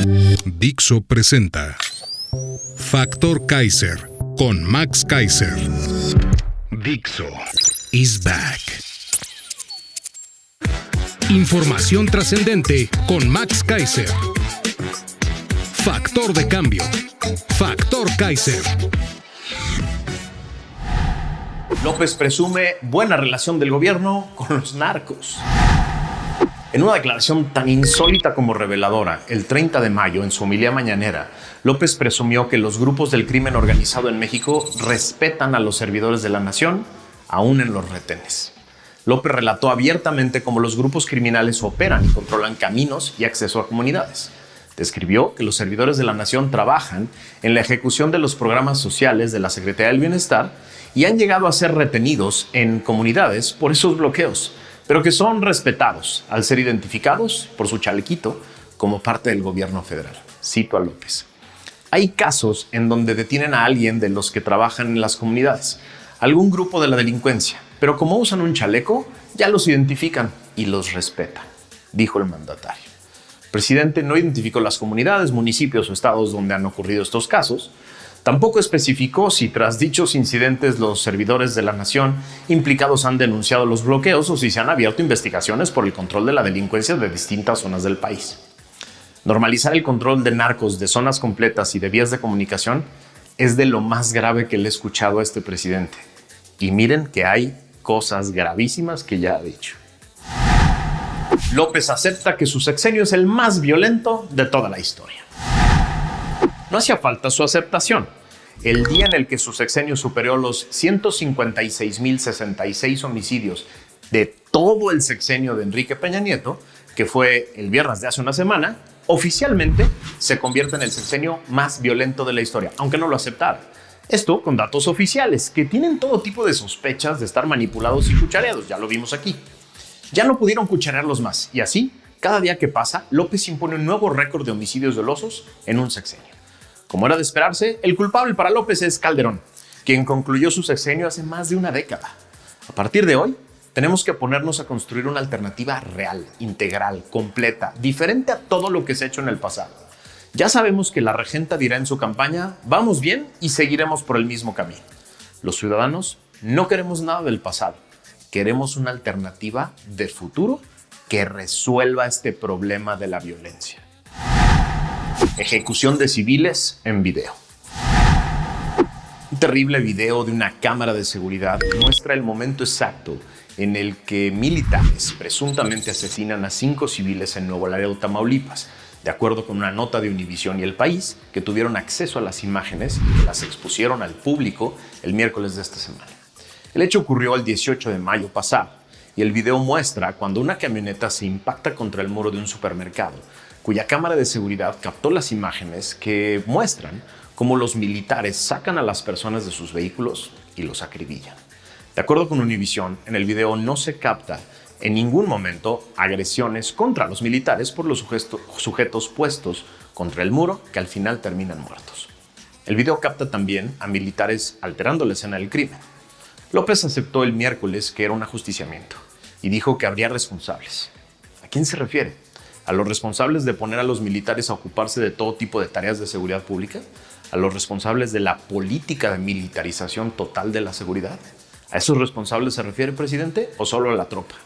Dixo presenta Factor Kaiser con Max Kaiser. Dixo is back. Información trascendente con Max Kaiser. Factor de cambio. Factor Kaiser. López presume buena relación del gobierno con los narcos. En una declaración tan insólita como reveladora, el 30 de mayo, en su homilía mañanera, López presumió que los grupos del crimen organizado en México respetan a los servidores de la nación, aún en los retenes. López relató abiertamente cómo los grupos criminales operan y controlan caminos y acceso a comunidades. Describió que los servidores de la nación trabajan en la ejecución de los programas sociales de la Secretaría del Bienestar y han llegado a ser retenidos en comunidades por esos bloqueos, pero que son respetados al ser identificados por su chalequito como parte del gobierno federal. Cito a López. Hay casos en donde detienen a alguien de los que trabajan en las comunidades, algún grupo de la delincuencia, pero como usan un chaleco, ya los identifican y los respetan, dijo el mandatario. El presidente no identificó las comunidades, municipios o estados donde han ocurrido estos casos. Tampoco especificó si tras dichos incidentes los servidores de la nación implicados han denunciado los bloqueos o si se han abierto investigaciones por el control de la delincuencia de distintas zonas del país. Normalizar el control de narcos de zonas completas y de vías de comunicación es de lo más grave que le he escuchado a este presidente. Y miren que hay cosas gravísimas que ya ha dicho. López acepta que su sexenio es el más violento de toda la historia. No hacía falta su aceptación. El día en el que su sexenio superó los 156,066 homicidios de todo el sexenio de Enrique Peña Nieto, que fue el viernes de hace una semana, oficialmente se convierte en el sexenio más violento de la historia, aunque no lo aceptara. Esto con datos oficiales que tienen todo tipo de sospechas de estar manipulados y cuchareados, ya lo vimos aquí. Ya no pudieron cucharearlos más y así, cada día que pasa, López impone un nuevo récord de homicidios dolosos en un sexenio. Como era de esperarse, el culpable para López es Calderón, quien concluyó su sexenio hace más de una década. A partir de hoy, tenemos que ponernos a construir una alternativa real, integral, completa, diferente a todo lo que se ha hecho en el pasado. Ya sabemos que la regenta dirá en su campaña, vamos bien y seguiremos por el mismo camino. Los ciudadanos no queremos nada del pasado, queremos una alternativa de futuro que resuelva este problema de la violencia. Ejecución de civiles en video. Un terrible video de una cámara de seguridad muestra el momento exacto en el que militares presuntamente asesinan a 5 civiles en Nuevo Laredo, Tamaulipas, de acuerdo con una nota de Univisión y El País, que tuvieron acceso a las imágenes y las expusieron al público el miércoles de esta semana. El hecho ocurrió el 18 de mayo pasado y el video muestra cuando una camioneta se impacta contra el muro de un supermercado, cuya cámara de seguridad captó las imágenes que muestran cómo los militares sacan a las personas de sus vehículos y los acribillan. De acuerdo con Univisión, en el video no se capta en ningún momento agresiones contra los militares por los sujetos puestos contra el muro que al final terminan muertos. El video capta también a militares alterando la escena del crimen. López aceptó el miércoles que era un ajusticiamiento y dijo que habría responsables. ¿A quién se refiere? ¿A los responsables de poner a los militares a ocuparse de todo tipo de tareas de seguridad pública? ¿A los responsables de la política de militarización total de la seguridad? ¿A esos responsables se refiere, presidente, o solo a la tropa?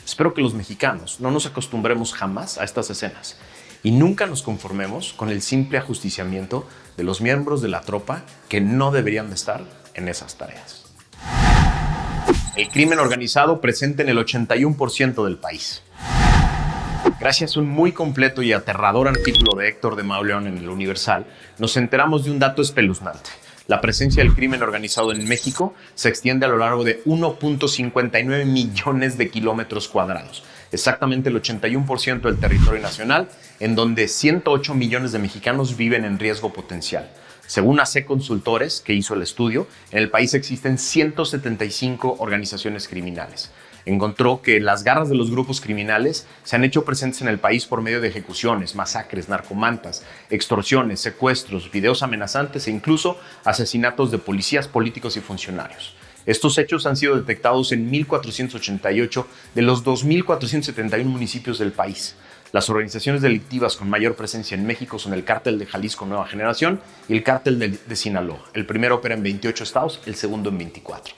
Espero que los mexicanos no nos acostumbremos jamás a estas escenas y nunca nos conformemos con el simple ajusticiamiento de los miembros de la tropa que no deberían de estar en esas tareas. El crimen organizado presente en el 81% del país. Gracias a un muy completo y aterrador artículo de Héctor de Mauleón en El Universal, nos enteramos de un dato espeluznante. La presencia del crimen organizado en México se extiende a lo largo de 1.59 millones de kilómetros cuadrados, exactamente el 81% del territorio nacional, en donde 108 millones de mexicanos viven en riesgo potencial. Según AC Consultores, que hizo el estudio, en el país existen 175 organizaciones criminales. Encontró que las garras de los grupos criminales se han hecho presentes en el país por medio de ejecuciones, masacres, narcomantas, extorsiones, secuestros, videos amenazantes e incluso asesinatos de policías, políticos y funcionarios. Estos hechos han sido detectados en 1.488 de los 2.471 municipios del país. Las organizaciones delictivas con mayor presencia en México son el Cártel de Jalisco Nueva Generación y el Cártel de Sinaloa. El primero opera en 28 estados, el segundo en 24.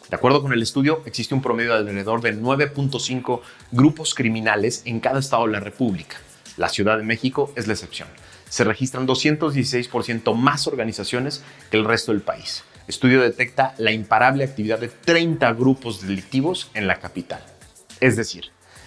De acuerdo con el estudio, existe un promedio de alrededor de 9.5 grupos criminales en cada estado de la República. La Ciudad de México es la excepción. Se registran 216% más organizaciones que el resto del país. El estudio detecta la imparable actividad de 30 grupos delictivos en la capital. Es decir,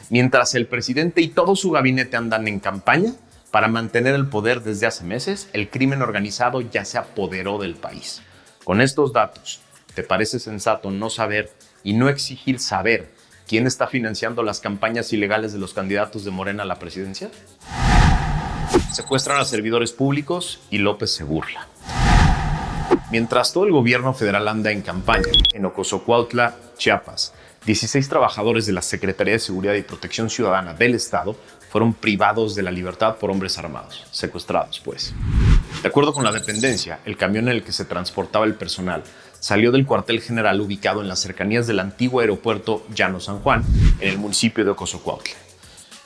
mientras el presidente y todo su gabinete andan en campaña para mantener el poder desde hace meses, el crimen organizado ya se apoderó del país. Con estos datos, ¿te parece sensato no saber y no exigir saber quién está financiando las campañas ilegales de los candidatos de Morena a la presidencia? Secuestran a servidores públicos y López se burla. Mientras todo el gobierno federal anda en campaña, en Ocosocuautla, Chiapas, 16 trabajadores de la Secretaría de Seguridad y Protección Ciudadana del Estado fueron privados de la libertad por hombres armados, secuestrados pues. De acuerdo con la dependencia, el camión en el que se transportaba el personal salió del cuartel general ubicado en las cercanías del antiguo aeropuerto Llano San Juan, en el municipio de Ocosocuautla.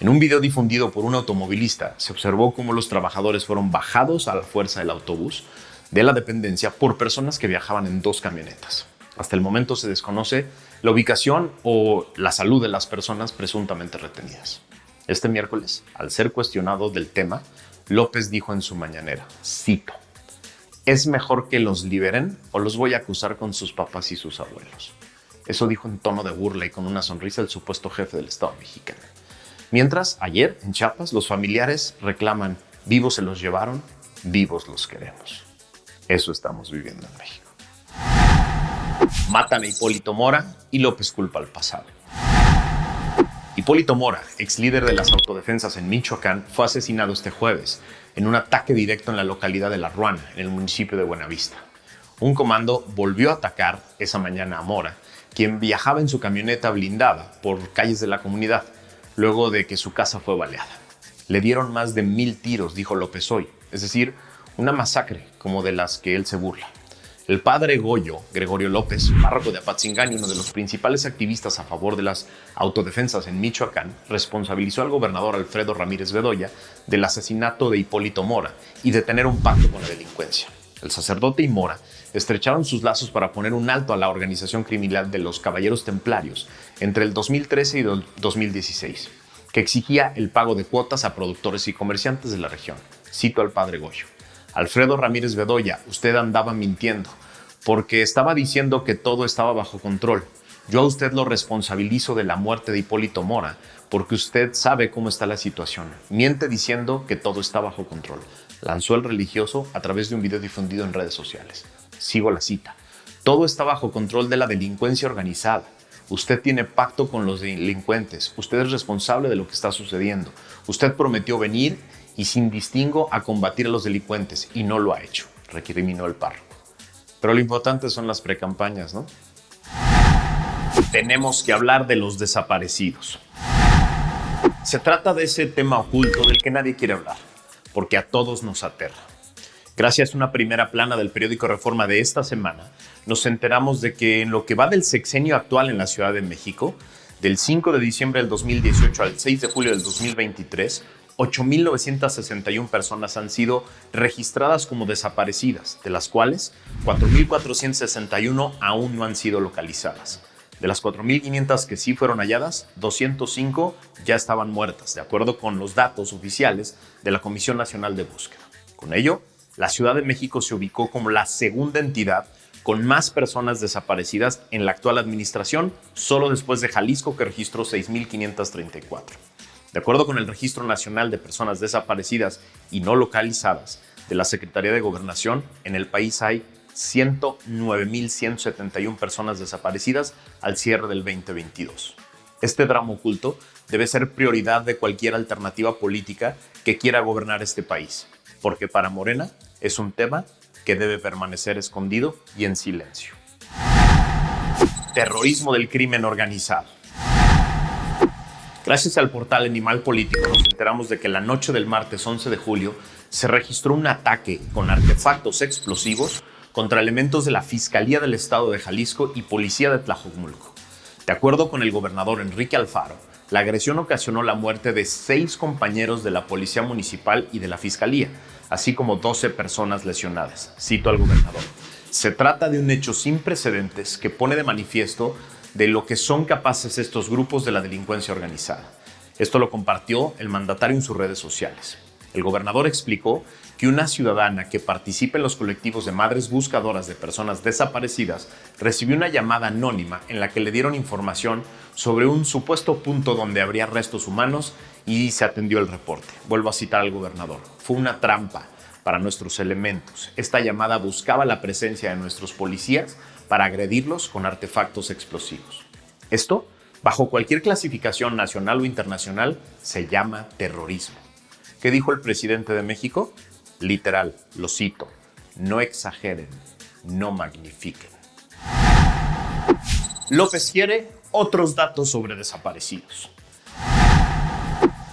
En un video difundido por un automovilista, se observó cómo los trabajadores fueron bajados a la fuerza del autobús de la dependencia por personas que viajaban en 2 camionetas. Hasta el momento se desconoce la ubicación o la salud de las personas presuntamente retenidas. Este miércoles, al ser cuestionado del tema, López dijo en su mañanera, cito, «Es mejor que los liberen o los voy a acusar con sus papás y sus abuelos». Eso dijo en tono de burla y con una sonrisa el supuesto jefe del Estado mexicano. Mientras, ayer, en Chiapas, los familiares reclaman, vivos se los llevaron, vivos los queremos. Eso estamos viviendo en México. Matan a Hipólito Mora y López culpa al pasado. Hipólito Mora, ex líder de las autodefensas en Michoacán, fue asesinado este jueves en un ataque directo en la localidad de La Ruana, en el municipio de Buenavista. Un comando volvió a atacar esa mañana a Mora, quien viajaba en su camioneta blindada por calles de la comunidad, luego de que su casa fue baleada. Le dieron más de 1000 tiros, dijo López hoy, es decir, una masacre como de las que él se burla. El padre Goyo, Gregorio López, párroco de Apatzingán y uno de los principales activistas a favor de las autodefensas en Michoacán, responsabilizó al gobernador Alfredo Ramírez Bedoya del asesinato de Hipólito Mora y de tener un pacto con la delincuencia. El sacerdote y Mora estrecharon sus lazos para poner un alto a la organización criminal de los Caballeros Templarios entre el 2013 y el 2016, que exigía el pago de cuotas a productores y comerciantes de la región. Cito al padre Goyo. Alfredo Ramírez Bedoya, usted andaba mintiendo, porque estaba diciendo que todo estaba bajo control. Yo a usted lo responsabilizo de la muerte de Hipólito Mora, porque usted sabe cómo está la situación. Miente diciendo que todo está bajo control. Lanzó el religioso a través de un video difundido en redes sociales. Sigo la cita. Todo está bajo control de la delincuencia organizada. Usted tiene pacto con los delincuentes. Usted es responsable de lo que está sucediendo. Usted prometió venir y sin distingo a combatir a los delincuentes y no lo ha hecho, recriminó el párroco. Pero lo importante son las precampañas, ¿no? Tenemos que hablar de los desaparecidos. Se trata de ese tema oculto del que nadie quiere hablar, porque a todos nos aterra. Gracias a una primera plana del periódico Reforma de esta semana, nos enteramos de que en lo que va del sexenio actual en la Ciudad de México, del 5 de diciembre del 2018 al 6 de julio del 2023, 8,961 personas han sido registradas como desaparecidas, de las cuales 4,461 aún no han sido localizadas. De las 4,500 que sí fueron halladas, 205 ya estaban muertas, de acuerdo con los datos oficiales de la Comisión Nacional de Búsqueda. Con ello, la Ciudad de México se ubicó como la segunda entidad con más personas desaparecidas en la actual administración, solo después de Jalisco, que registró 6,534. De acuerdo con el Registro Nacional de Personas Desaparecidas y No Localizadas de la Secretaría de Gobernación, en el país hay 109,171 personas desaparecidas al cierre del 2022. Este drama oculto debe ser prioridad de cualquier alternativa política que quiera gobernar este país, porque para Morena es un tema que debe permanecer escondido y en silencio. Terrorismo del crimen organizado. Gracias al portal Animal Político nos enteramos de que la noche del martes 11 de julio se registró un ataque con artefactos explosivos contra elementos de la Fiscalía del Estado de Jalisco y Policía de Tlajomulco. De acuerdo con el gobernador Enrique Alfaro, La agresión ocasionó la muerte de 6 compañeros de la Policía Municipal y de la Fiscalía, así como 12 personas lesionadas. Cito al gobernador. Se trata de un hecho sin precedentes que pone de manifiesto de lo que son capaces estos grupos de la delincuencia organizada. Esto lo compartió el mandatario en sus redes sociales. El gobernador explicó que una ciudadana que participa en los colectivos de madres buscadoras de personas desaparecidas recibió una llamada anónima en la que le dieron información sobre un supuesto punto donde habría restos humanos y se atendió el reporte. Vuelvo a citar al gobernador. Fue una trampa para nuestros elementos. Esta llamada buscaba la presencia de nuestros policías para agredirlos con artefactos explosivos. Esto, bajo cualquier clasificación nacional o internacional, se llama terrorismo. ¿Qué dijo el presidente de México? Literal, lo cito, no exageren, no magnifiquen. López quiere otros datos sobre desaparecidos.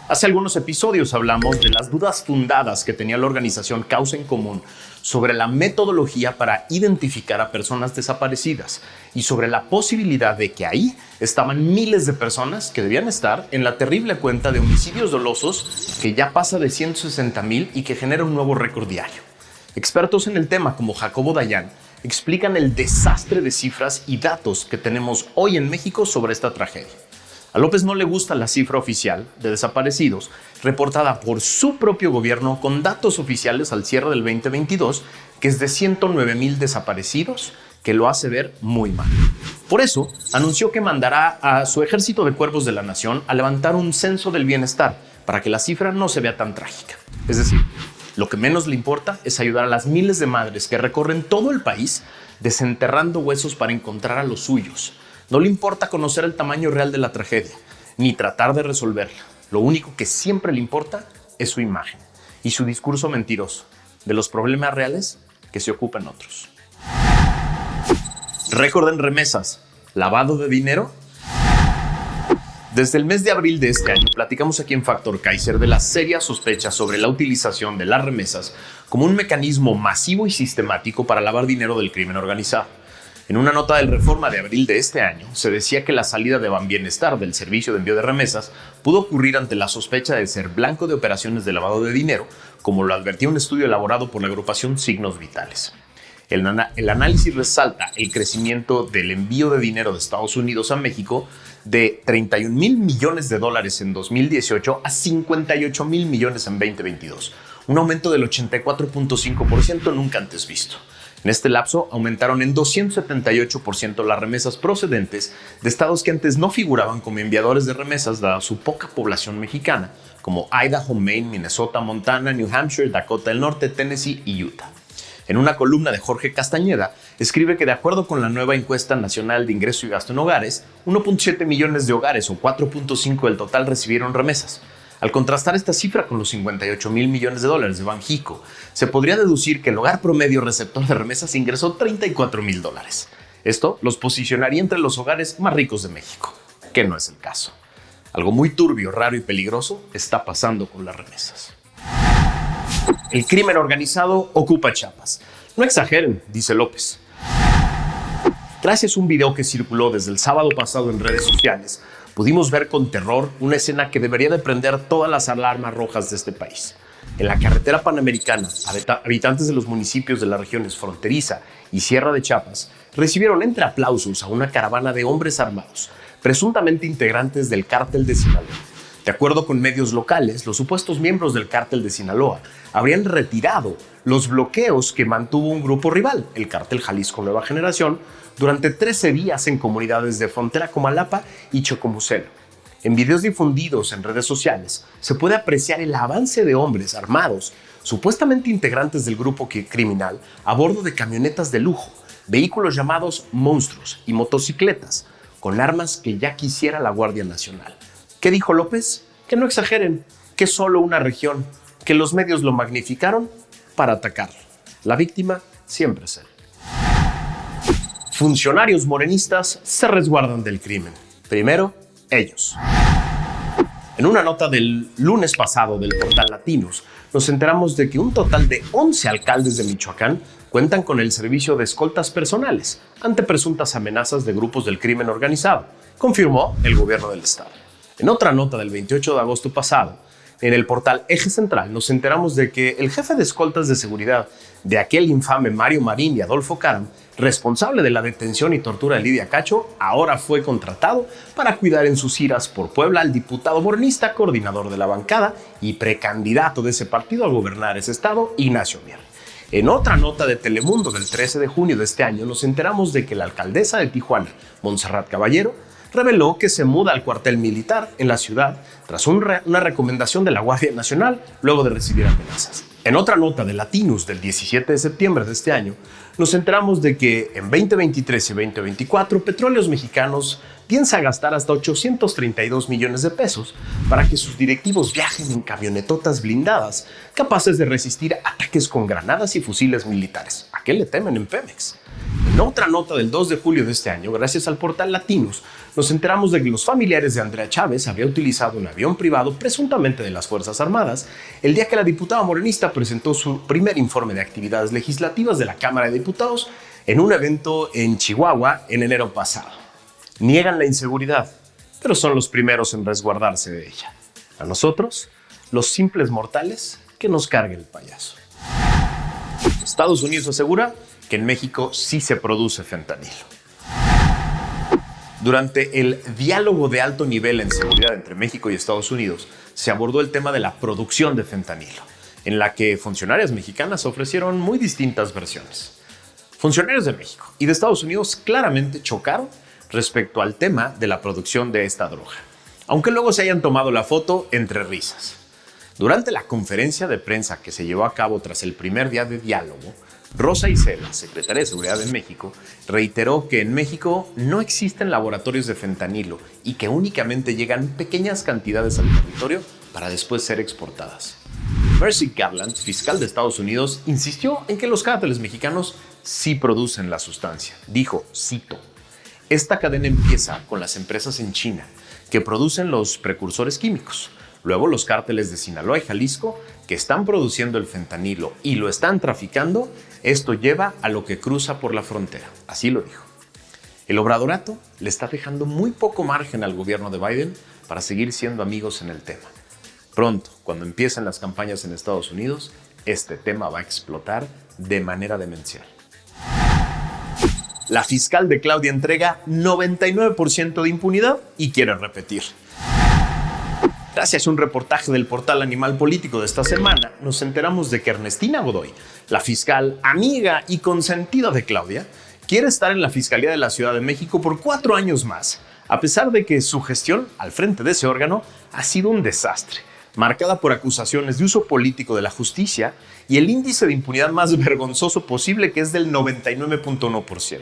Hace algunos episodios hablamos de las dudas fundadas que tenía la organización Causa en Común sobre la metodología para identificar a personas desaparecidas y sobre la posibilidad de que ahí estaban miles de personas que debían estar en la terrible cuenta de homicidios dolosos que ya pasa de 160,000 y que genera un nuevo récord diario. Expertos en el tema como Jacobo Dayan explican el desastre de cifras y datos que tenemos hoy en México sobre esta tragedia. A López no le gusta la cifra oficial de desaparecidos reportada por su propio gobierno con datos oficiales al cierre del 2022, que es de 109,000 desaparecidos, que lo hace ver muy mal. Por eso, anunció que mandará a su ejército de cuervos de la nación a levantar un censo del bienestar para que la cifra no se vea tan trágica. Es decir, lo que menos le importa es ayudar a las miles de madres que recorren todo el país desenterrando huesos para encontrar a los suyos. No le importa conocer el tamaño real de la tragedia, ni tratar de resolverla. Lo único que siempre le importa es su imagen y su discurso mentiroso de los problemas reales que se ocupan otros. Récord en remesas, lavado de dinero. Desde el mes de abril de este año platicamos aquí en Factor Kaiser de las serias sospechas sobre la utilización de las remesas como un mecanismo masivo y sistemático para lavar dinero del crimen organizado. En una nota del Reforma de abril de este año, se decía que la salida de Banbienestar del servicio de envío de remesas pudo ocurrir ante la sospecha de ser blanco de operaciones de lavado de dinero, como lo advertía un estudio elaborado por la agrupación Signos Vitales. El análisis resalta el crecimiento del envío de dinero de Estados Unidos a México de 31,000 millones de dólares en 2018 a 58,000 millones en 2022, un aumento del 84.5% nunca antes visto. En este lapso aumentaron en 278% las remesas procedentes de estados que antes no figuraban como enviadores de remesas dada su poca población mexicana, como Idaho, Maine, Minnesota, Montana, New Hampshire, Dakota del Norte, Tennessee y Utah. En una columna de Jorge Castañeda, escribe que de acuerdo con la nueva encuesta nacional de ingreso y gasto en hogares, 1.7 millones de hogares o 4.5% del total recibieron remesas. Al contrastar esta cifra con los 58,000 millones de dólares de Banjico, se podría deducir que el hogar promedio receptor de remesas ingresó 34,000 dólares. Esto los posicionaría entre los hogares más ricos de México, que no es el caso. Algo muy turbio, raro y peligroso está pasando con las remesas. El crimen organizado ocupa Chiapas. No exageren, dice López. Gracias a un video que circuló desde el sábado pasado en redes sociales, pudimos ver con terror una escena que debería de prender todas las alarmas rojas de este país. En la carretera panamericana, habitantes de los municipios de las regiones fronteriza y Sierra de Chiapas recibieron entre aplausos a una caravana de hombres armados, presuntamente integrantes del Cártel de Sinaloa. De acuerdo con medios locales, los supuestos miembros del Cártel de Sinaloa habrían retirado los bloqueos que mantuvo un grupo rival, el Cártel Jalisco Nueva Generación, durante 13 días en comunidades de frontera Comalapa y Chocomucelo. En videos difundidos en redes sociales se puede apreciar el avance de hombres armados, supuestamente integrantes del grupo criminal, a bordo de camionetas de lujo, vehículos llamados monstruos y motocicletas, con armas que ya quisiera la Guardia Nacional. ¿Qué dijo López? Que no exageren, que es solo una región, que los medios lo magnificaron para atacarlo. La víctima siempre es él. Funcionarios morenistas se resguardan del crimen. Primero, ellos. En una nota del lunes pasado del portal Latinos, nos enteramos de que un total de 11 alcaldes de Michoacán cuentan con el servicio de escoltas personales ante presuntas amenazas de grupos del crimen organizado, confirmó el gobierno del estado. En otra nota del 28 de agosto pasado, en el portal Eje Central nos enteramos de que el jefe de escoltas de seguridad de aquel infame Mario Marín y Adolfo Caram, responsable de la detención y tortura de Lidia Cacho, ahora fue contratado para cuidar en sus giras por Puebla al diputado morenista, coordinador de la bancada y precandidato de ese partido a gobernar ese estado, Ignacio Mier. En otra nota de Telemundo del 13 de junio de este año nos enteramos de que la alcaldesa de Tijuana, Montserrat Caballero, reveló que se muda al cuartel militar en la ciudad tras una recomendación de la Guardia Nacional luego de recibir amenazas. En otra nota de Latinus del 17 de septiembre de este año, nos enteramos de que en 2023 y 2024 Petróleos Mexicanos piensa gastar hasta 832 millones de pesos para que sus directivos viajen en camionetotas blindadas capaces de resistir ataques con granadas y fusiles militares. ¿A qué le temen en Pemex? En otra nota del 2 de julio de este año, gracias al portal Latinus, nos enteramos de que los familiares de Andrea Chávez habían utilizado un avión privado presuntamente de las Fuerzas Armadas el día que la diputada morenista presentó su primer informe de actividades legislativas de la Cámara de Diputados en un evento en Chihuahua en enero pasado. Niegan la inseguridad, pero son los primeros en resguardarse de ella. A nosotros, los simples mortales, que nos cargue el payaso. Estados Unidos asegura que en México sí se produce fentanilo. Durante el diálogo de alto nivel en seguridad entre México y Estados Unidos, se abordó el tema de la producción de fentanilo, en la que funcionarias mexicanas ofrecieron muy distintas versiones. Funcionarios de México y de Estados Unidos claramente chocaron respecto al tema de la producción de esta droga, aunque luego se hayan tomado la foto entre risas. Durante la conferencia de prensa que se llevó a cabo tras el primer día de diálogo, Rosa Isela, secretaria de Seguridad de México, reiteró que en México no existen laboratorios de fentanilo y que únicamente llegan pequeñas cantidades al territorio para después ser exportadas. Mercy Garland, fiscal de Estados Unidos, insistió en que los cárteles mexicanos sí producen la sustancia. Dijo, cito, esta cadena empieza con las empresas en China que producen los precursores químicos. Luego los cárteles de Sinaloa y Jalisco que están produciendo el fentanilo y lo están traficando, esto lleva a lo que cruza por la frontera. Así lo dijo. El obradorato le está dejando muy poco margen al gobierno de Biden para seguir siendo amigos en el tema. Pronto, cuando empiecen las campañas en Estados Unidos, este tema va a explotar de manera demencial. La fiscal de Claudia entrega 99% de impunidad y quiere repetir. Gracias a un reportaje del portal Animal Político de esta semana, nos enteramos de que Ernestina Godoy, la fiscal amiga y consentida de Claudia, quiere estar en la Fiscalía de la Ciudad de México por 4 años más, a pesar de que su gestión al frente de ese órgano ha sido un desastre, marcada por acusaciones de uso político de la justicia y el índice de impunidad más vergonzoso posible, que es del 99.1%.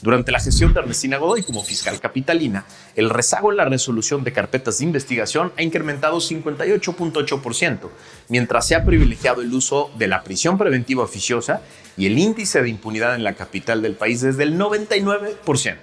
Durante la gestión de Ernestina Godoy como fiscal capitalina, el rezago en la resolución de carpetas de investigación ha incrementado 58.8%, mientras se ha privilegiado el uso de la prisión preventiva oficiosa y el índice de impunidad en la capital del país desde el 99%.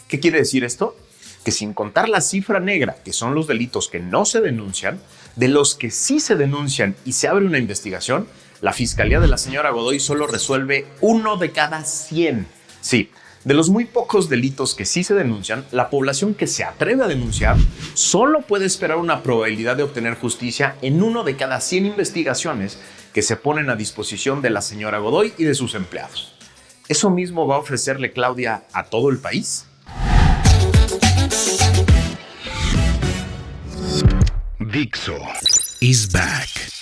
¿Qué quiere decir esto? Que sin contar la cifra negra, que son los delitos que no se denuncian, de los que sí se denuncian y se abre una investigación, la fiscalía de la señora Godoy solo resuelve 1 de cada 100. Sí. De los muy pocos delitos que sí se denuncian, la población que se atreve a denunciar solo puede esperar una probabilidad de obtener justicia en 1 de cada 100 investigaciones que se ponen a disposición de la señora Godoy y de sus empleados. ¿Eso mismo va a ofrecerle Claudia a todo el país? Dixo is back.